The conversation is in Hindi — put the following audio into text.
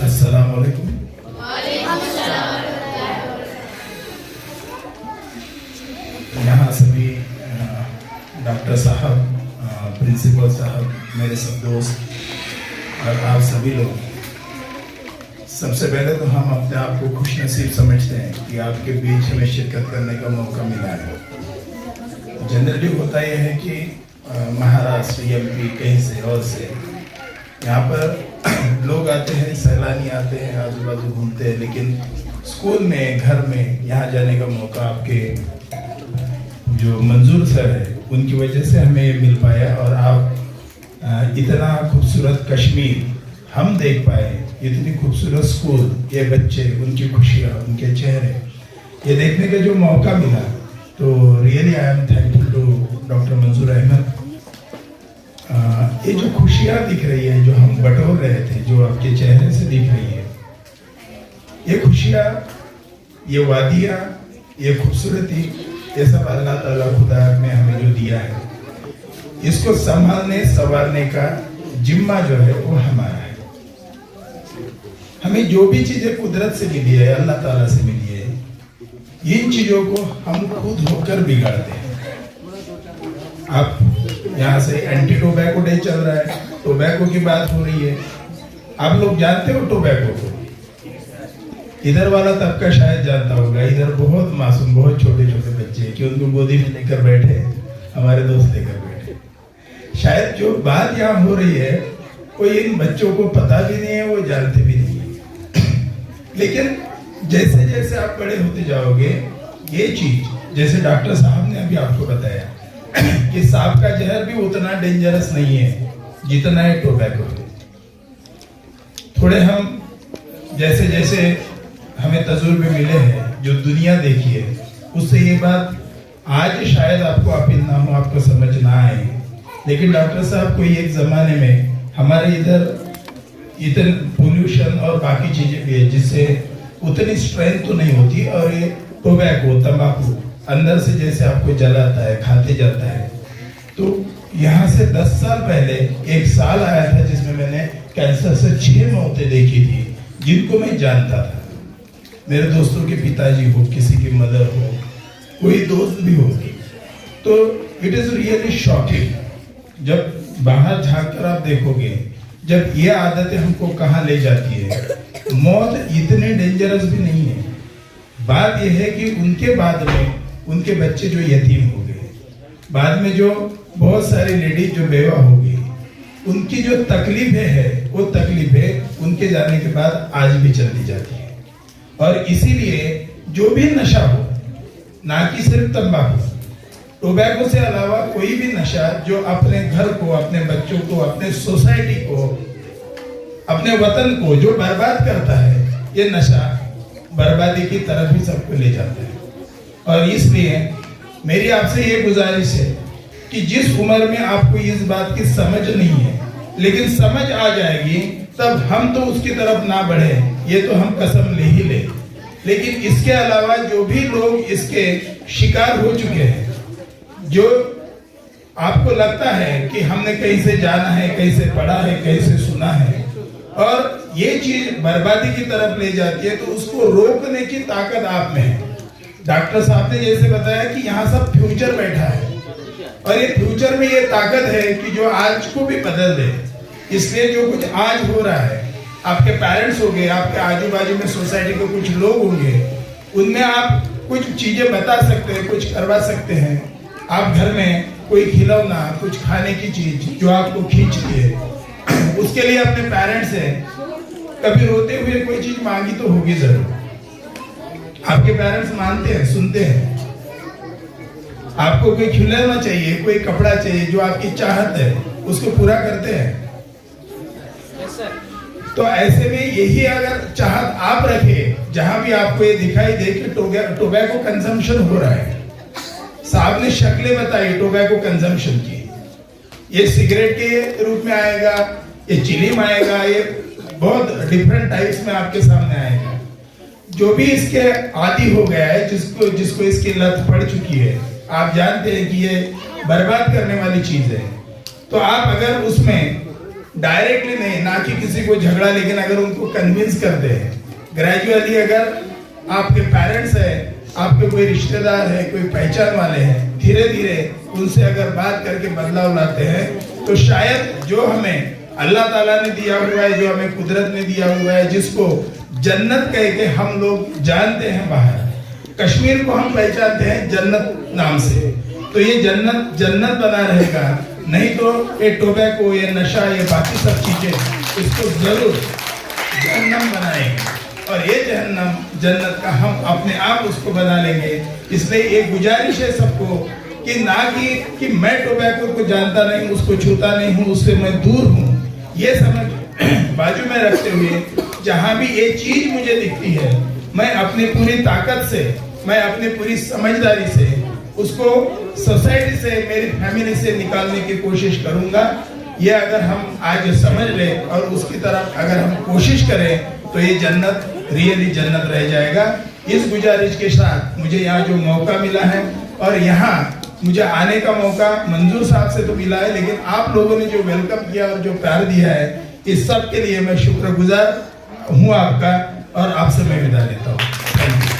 अस्सलाम वालेकुम। यहाँ सभी डॉक्टर साहब, प्रिंसिपल साहब, मेरे सब दोस्त और आप सभी लोग, सबसे पहले तो हम अपने आप को खुश नसीब समझते हैं कि आपके बीच हमें शिरकत करने का मौका मिला है। जनरली होता यह है कि महाराष्ट्र, एमपी, कहीं से और से यहाँ पर लोग आते हैं, सैलानी आते हैं, आजू बाजू घूमते हैं, लेकिन स्कूल में, घर में यहाँ जाने का मौका आपके जो मंजूर सर है उनकी वजह से हमें मिल पाया। और आप इतना खूबसूरत कश्मीर हम देख पाए, इतनी खूबसूरत स्कूल, ये बच्चे, उनकी खुशियाँ, उनके चेहरे, ये देखने का जो मौका मिला, तो really I am thankful to doctor Manzoor Ahmad. ये जो खुशियाँ दिख रही है, जो हम बटोर रहे थे, जो आपके चेहरे से दिख रही है, ये खुशियाँ, ये वादियाँ, ये खूबसूरती, ये सब अल्लाह ताला खुदा ने हमें जो दिया है, इसको संभालने संवारने का जिम्मा जो है वो हमारा है। हमें जो भी चीजें कुदरत से मिली है, अल्लाह ताला से मिली है, इन चीजों को हम खुद होकर बिगाड़ते हैं। आप यहाँ से एंटी टोबैको डे चल रहा है, टोबैको की बात हो रही है। आप लोग जानते हो टोबैको को? इधर वाला तबका शायद जानता होगा। इधर बहुत मासूम, बहुत छोटे छोटे बच्चे कि उनको गोदी में लेकर बैठे, हमारे दोस्त लेकर बैठे। शायद जो बात यहाँ हो रही है वो इन बच्चों को पता भी नहीं है, वो जानते भी नहीं है। लेकिन जैसे जैसे आप बड़े होते जाओगे, ये चीज जैसे डॉक्टर साहब ने अभी आपको बताया कि सांप का जहर भी उतना डेंजरस नहीं है जितना है टोबैको। थोड़े हम जैसे जैसे हमें तजुर्बे मिले हैं, जो दुनिया देखी है, उससे ये बात आज शायद आपको अपील ना हो, आपको समझ ना आए। लेकिन डॉक्टर साहब कोई एक जमाने में हमारे इधर इतने पोल्यूशन और बाकी चीजें भी है जिससे उतनी स्ट्रेंथ तो नहीं होती, और ये टोबैको, तंबाकू अंदर से जैसे आपको जलाता है, खाते जाता है। तो यहाँ से 10 साल पहले एक साल आया था जिसमें मैंने कैंसर से 6 मौतें देखी थी, जिनको मैं जानता था। मेरे दोस्तों के पिताजी हो, किसी की मदर हो, कोई दोस्त भी हो, तो इट इज रियली शॉकिंग। जब बाहर झांक कर आप देखोगे, जब ये आदतें हमको कहाँ ले जाती है। मौत इतने डेंजरस भी नहीं है। बात यह है कि उनके बाद में उनके बच्चे जो यतीम हो गए, बाद में जो बहुत सारी लेडीज जो बेवा हो गई, उनकी जो तकलीफें है, वो तकलीफें उनके जाने के बाद आज भी चलती जाती है। और इसीलिए जो भी नशा हो, ना कि सिर्फ तंबाकू, टोबैको से अलावा कोई भी नशा जो अपने घर को, अपने बच्चों को, अपने सोसाइटी को, अपने वतन को जो बर्बाद करता है, ये नशा बर्बादी की तरफ ही सबको ले जाता है। और इसलिए मेरी आपसे ये गुजारिश है कि जिस उम्र में आपको इस बात की समझ नहीं है, लेकिन समझ आ जाएगी, तब हम तो उसकी तरफ ना बढ़े, ये तो हम कसम ले ही ले। लेकिन इसके अलावा जो भी लोग इसके शिकार हो चुके हैं, जो आपको लगता है कि हमने कहीं से जाना है, कहीं से पढ़ा है, कहीं से सुना है, और ये चीज बर्बादी की तरफ ले जाती है, तो उसको रोकने की ताकत आप में है। डॉक्टर साहब ने जैसे बताया कि यहाँ सब फ्यूचर बैठा है, और ये फ्यूचर में ये ताकत है कि जो आज को भी बदल दे। इसलिए जो कुछ आज हो रहा है, आपके पेरेंट्स होंगे, आपके आजू बाजू में सोसाइटी के कुछ लोग होंगे, उनमें आप कुछ चीजें बता सकते हैं, कुछ करवा सकते हैं। आप घर में कोई खिलौना, कुछ खाने की चीज जो आपको खींचती है, उसके लिए अपने पेरेंट्स से कभी रोते हुए कोई चीज मांगी तो होगी जरूर। आपके पेरेंट्स मानते हैं, सुनते हैं। आपको कोई खिलौना चाहिए, कोई कपड़ा चाहिए, जो आपकी चाहत है, उसको पूरा करते हैं। तो ऐसे में यही अगर चाहत आप रखे, जहां भी आपको ये दिखाई दे कि टोबैको कंजम्पशन हो रहा है, साहब ने शक्लें बताई टोबैको कंजम्पशन की, ये सिगरेट के रूप में आएगा, ये चिलीम आएगा, ये बहुत डिफरेंट टाइप्स में आपके सामने आएगा। जो भी इसके आदी हो गया है, जिसको इसकी लत पड़ चुकी है, आप जानते हैं कि ये बर्बाद करने वाली चीज है। तो आप अगर उसमें डायरेक्टली नहीं, ना कि किसी को झगड़ा, लेकिन अगर उनको कन्विंस करते हैं ग्रेजुअली, अगर आपके पेरेंट्स है, आपके कोई रिश्तेदार है, कोई पहचान वाले हैं, धीरे धीरे उनसे अगर बात करके बदलाव लाते हैं तो शायद जो हमें अल्लाह ताला ने दिया हुआ है, जो हमें कुदरत ने दिया हुआ है, जिसको जन्नत कह के हम लोग जानते हैं, बाहर कश्मीर को हम पहचानते हैं जन्नत नाम से, तो ये जन्नत जन्नत बना रहेगा। नहीं तो ये टोबैको, ये नशा, ये बाकी सब चीजें इसको जरूर जहन्नम बनाएंगे, और ये जहन्नम जन्नत का हम अपने आप उसको बना लेंगे। इसलिए एक गुजारिश है सबको कि ना कि मैं टोबैको को जानता नहीं, उसको छूता नहीं हूँ, उससे मैं दूर हूँ, ये समझ बाजू में रखते हुए जहां भी ये चीज मुझे दिखती है, मैं अपनी पूरी ताकत से, मैं अपनी पूरी समझदारी से उसको सोसाइटी से, मेरी फैमिली से निकालने की कोशिश करूंगा। ये अगर हम आज समझ ले और उसकी तरफ अगर हम कोशिश करें तो ये जन्नत रियली जन्नत रह जाएगा। इस गुजारिश के साथ मुझे यहाँ जो मौका मिला है, और यहाँ मुझे आने का मौका मंजूर साहब से तो मिला है, लेकिन आप लोगों ने जो वेलकम किया और जो प्यार दिया है, इस सब के लिए मैं शुक्रगुजार हूँ आपका, और आपसे मैं विदा लेता हूँ। Thank you.